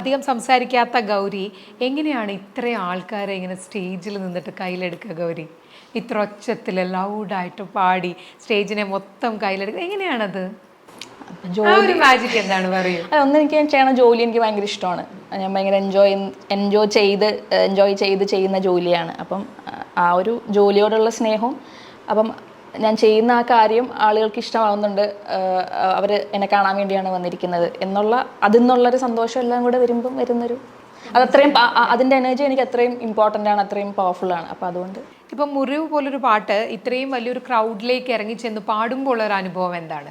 അധികം സംസാരിക്കാത്ത ഗൗരി എങ്ങനെയാണ് ഇത്രയും ആൾക്കാരെ ഇങ്ങനെ സ്റ്റേജിൽ നിന്നിട്ട് കയ്യിലെടുക്കുക? ഗൗരി ഇത്ര ഒച്ചത്തിൽ ലൗഡായിട്ട് പാടി സ്റ്റേജിനെ മൊത്തം കയ്യിലെടുക്കുക, എങ്ങനെയാണത്? ഒരു മാജിക് എന്താണ് പറയൂ? ഒന്ന് എനിക്ക് ചെയ്യണ ജോലി എനിക്ക് ഭയങ്കര ഇഷ്ടമാണ്. ഞാൻ ഭയങ്കര എൻജോയ് ചെയ്ത് ചെയ്യുന്ന ജോലിയാണ്. അപ്പം ആ ഒരു ജോലിയോടുള്ള സ്നേഹവും, അപ്പം ഞാൻ ചെയ്യുന്ന ആ കാര്യം ആളുകൾക്ക് ഇഷ്ടമാവുന്നുണ്ട്, അവർ എന്നെ കാണാൻ വേണ്ടിയാണ് വന്നിരിക്കുന്നത് അതിൽ നിന്നുള്ളൊരു സന്തോഷം എല്ലാം കൂടെ വരുമ്പം വരുന്നൊരു അതത്രയും അതിൻ്റെ എനർജി എനിക്ക് അത്രയും ഇമ്പോർട്ടൻ്റ് ആണ്, അത്രയും പവർഫുൾ ആണ്. അപ്പം അതുകൊണ്ട് ഇപ്പം മുറിവ് പോലൊരു പാട്ട് ഇത്രയും വലിയൊരു ക്രൗഡിലേക്ക് ഇറങ്ങി ചെന്ന് പാടുമ്പോൾ ഒരു അനുഭവം എന്താണ്?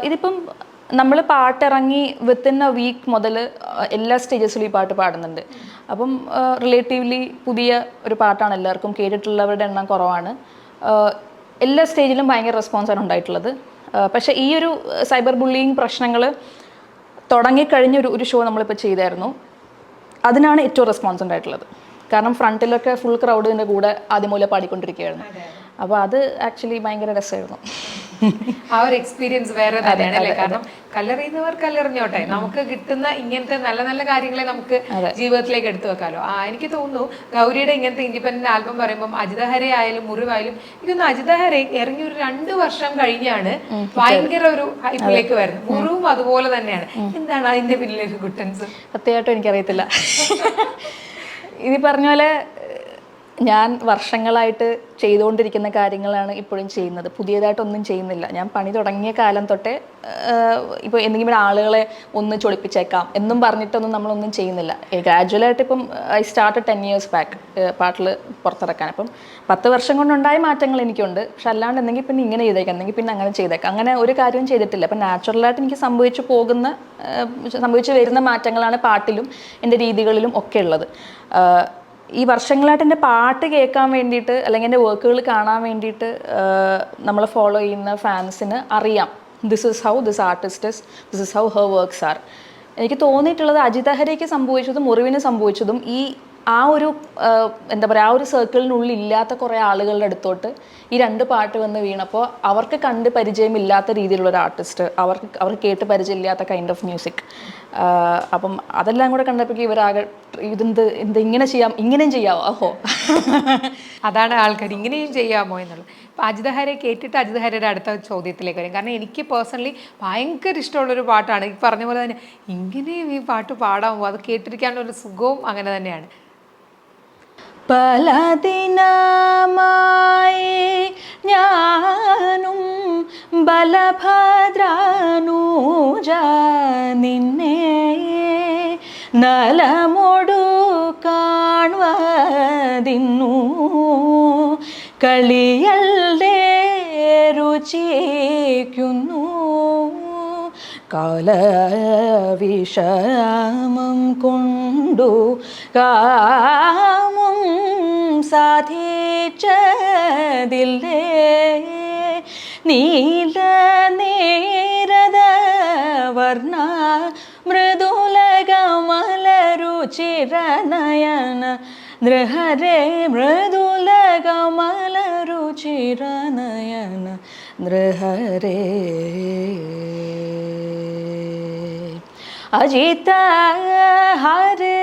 ഇതിപ്പം നമ്മൾ പാട്ടിറങ്ങി വിത്തിൻ എ വീക്ക് മുതൽ എല്ലാ സ്റ്റേജസിലും ഈ പാട്ട് പാടുന്നുണ്ട്. അപ്പം റിലേറ്റീവ്ലി പുതിയ ഒരു പാട്ടാണ്, എല്ലാവർക്കും കേട്ടിട്ടുള്ളവരുടെ എണ്ണം കുറവാണ്. എല്ലാ സ്റ്റേജിലും ഭയങ്കര റെസ്പോൺസാണ് ഉണ്ടായിട്ടുള്ളത്. പക്ഷേ ഈ ഒരു സൈബർ ബുള്ളിങ് പ്രശ്നങ്ങൾ തുടങ്ങിക്കഴിഞ്ഞൊരു ഷോ നമ്മളിപ്പോൾ ചെയ്തായിരുന്നു. അതിനാണ് ഏറ്റവും റെസ്പോൺസ് ഉണ്ടായിട്ടുള്ളത്. കാരണം ഫ്രണ്ടിലൊക്കെ ഫുൾ ക്രൗഡിൻ്റെ കൂടെ ആദ്യം മൂലം പാടിക്കൊണ്ടിരിക്കുകയായിരുന്നു. അപ്പോൾ അത് ആക്ച്വലി ഭയങ്കര രസമായിരുന്നു. ആ ഒരു എക്സ്പീരിയൻസ് വേറെ തന്നെയാണ് അല്ലേ? കാരണം കല്ലെറിയുന്നവർ കല്ലെറിഞ്ഞോട്ടെ, നമുക്ക് കിട്ടുന്ന ഇങ്ങനത്തെ നല്ല നല്ല കാര്യങ്ങളെ നമുക്ക് ജീവിതത്തിലേക്ക് എടുത്തു വെക്കാലോ. എനിക്ക് തോന്നുന്നു ഗൗരിയുടെ ഇങ്ങനത്തെ ഇൻഡിപെൻഡന്റ് ആൽബം പറയുമ്പോൾ അജിതഹരെ ആയാലും മുറിവായാലും ഇതൊന്നും അജിതഹരെ ഇറങ്ങി ഒരു 2 വർഷം കഴിഞ്ഞാണ് ഭയങ്കര ഒരു ഹൈപ്പിലേക്ക് വരുന്നത്. മുറിവും അതുപോലെ തന്നെയാണ്. എന്താണ് അതിന്റെ പിന്നിലൊരു ഗുട്ടൻസ്? സത്യമായിട്ടും എനിക്കറിയത്തില്ല. ഇത് പറഞ്ഞ പോലെ ഞാൻ വർഷങ്ങളായിട്ട് ചെയ്തുകൊണ്ടിരിക്കുന്ന കാര്യങ്ങളാണ് ഇപ്പോഴും ചെയ്യുന്നത്. പുതിയതായിട്ടൊന്നും ചെയ്യുന്നില്ല. ഞാൻ പണി തുടങ്ങിയ കാലം തൊട്ടേ ഇപ്പോൾ എന്തെങ്കിലും ആളുകളെ ഒന്ന് ചൊളിപ്പിച്ചേക്കാം എന്നും പറഞ്ഞിട്ടൊന്നും നമ്മളൊന്നും ചെയ്യുന്നില്ല. ഗ്രാജുവലായിട്ട് ഇപ്പം ഐ സ്റ്റാർട്ട് 10 years ബാക്ക് പാട്ടിൽ പുറത്തിറക്കാൻ. അപ്പം 10 വർഷം കൊണ്ടുണ്ടായ മാറ്റങ്ങൾ എനിക്കുണ്ട്. പക്ഷെ അല്ലാണ്ട് എന്തെങ്കിലും പിന്നെ ഇങ്ങനെ ചെയ്തേക്കാം, എന്തെങ്കിലും പിന്നെ അങ്ങനെ ചെയ്തേക്കാം, അങ്ങനെ ഒരു കാര്യവും ചെയ്തിട്ടില്ല. അപ്പം നാച്ചുറലായിട്ട് എനിക്ക് സംഭവിച്ചു വരുന്ന മാറ്റങ്ങളാണ് പാട്ടിലും എൻ്റെ രീതികളിലും ഒക്കെ ഉള്ളത്. ഈ വർഷങ്ങളായിട്ട് എൻ്റെ പാട്ട് കേൾക്കാൻ വേണ്ടിയിട്ട് അല്ലെങ്കിൽ എൻ്റെ വർക്കുകൾ കാണാൻ വേണ്ടിയിട്ട് നമ്മളെ ഫോളോ ചെയ്യുന്ന ഫാൻസിന് അറിയാം this is how this artist is, this is how her works R. എനിക്ക് തോന്നിയിട്ടുള്ളത് അജിതഹരയ്ക്ക് സംഭവിച്ചതും മുറിവിന് സംഭവിച്ചതും ആ ഒരു എന്താ പറയുക, ആ ഒരു സർക്കിളിനുള്ളിൽ ഇല്ലാത്ത കുറേ ആളുകളുടെ അടുത്തോട്ട് ഈ 2 പാട്ട് വന്ന് വീണപ്പോൾ അവർക്ക് കണ്ട് പരിചയമില്ലാത്ത രീതിയിലുള്ളൊരു ആർട്ടിസ്റ്റ്, അവർക്ക് കേട്ട് പരിചയമില്ലാത്ത കൈൻഡ് ഓഫ് മ്യൂസിക്. അപ്പം അതെല്ലാം കൂടെ കണ്ടപ്പോൾ ഇവരാകെ ഇങ്ങനെ ചെയ്യാം, ഇങ്ങനെയും ചെയ്യാമോ, അഹോ അതാണ് ആൾക്കാർ ഇങ്ങനെയും ചെയ്യാമോ എന്നുള്ളത്. അപ്പോൾ അജിതഹരെ കേട്ടിട്ട് അജിതഹരയുടെ അടുത്ത ചോദ്യത്തിലേക്ക് വരും. കാരണം എനിക്ക് പേഴ്സണലി ഭയങ്കര ഇഷ്ടമുള്ളൊരു പാട്ടാണ്. ഈ പറഞ്ഞ പോലെ തന്നെ ഇങ്ങനെയും ഈ പാട്ട് പാടാമോ, അത് കേട്ടിരിക്കാനുള്ളൊരു സുഖവും അങ്ങനെ തന്നെയാണ്. പല ദിനമായി ഞാനും ബലഭദ്രാനൂജ നിന്നെ നലമൊടു കാണുവതിന്നു കളിയല്ലേ രുചിക്കുന്നു കാലവിഷമം കൊണ്ടു കാമം സാധിച്ചതില്ലേ നീല നേരത വർണ്ണ മൃദുലകമലരുചിരനയന നൃഹരേ മൃദുലകമലരുചിരനയന നൃഹരേ അജിത ഹരേ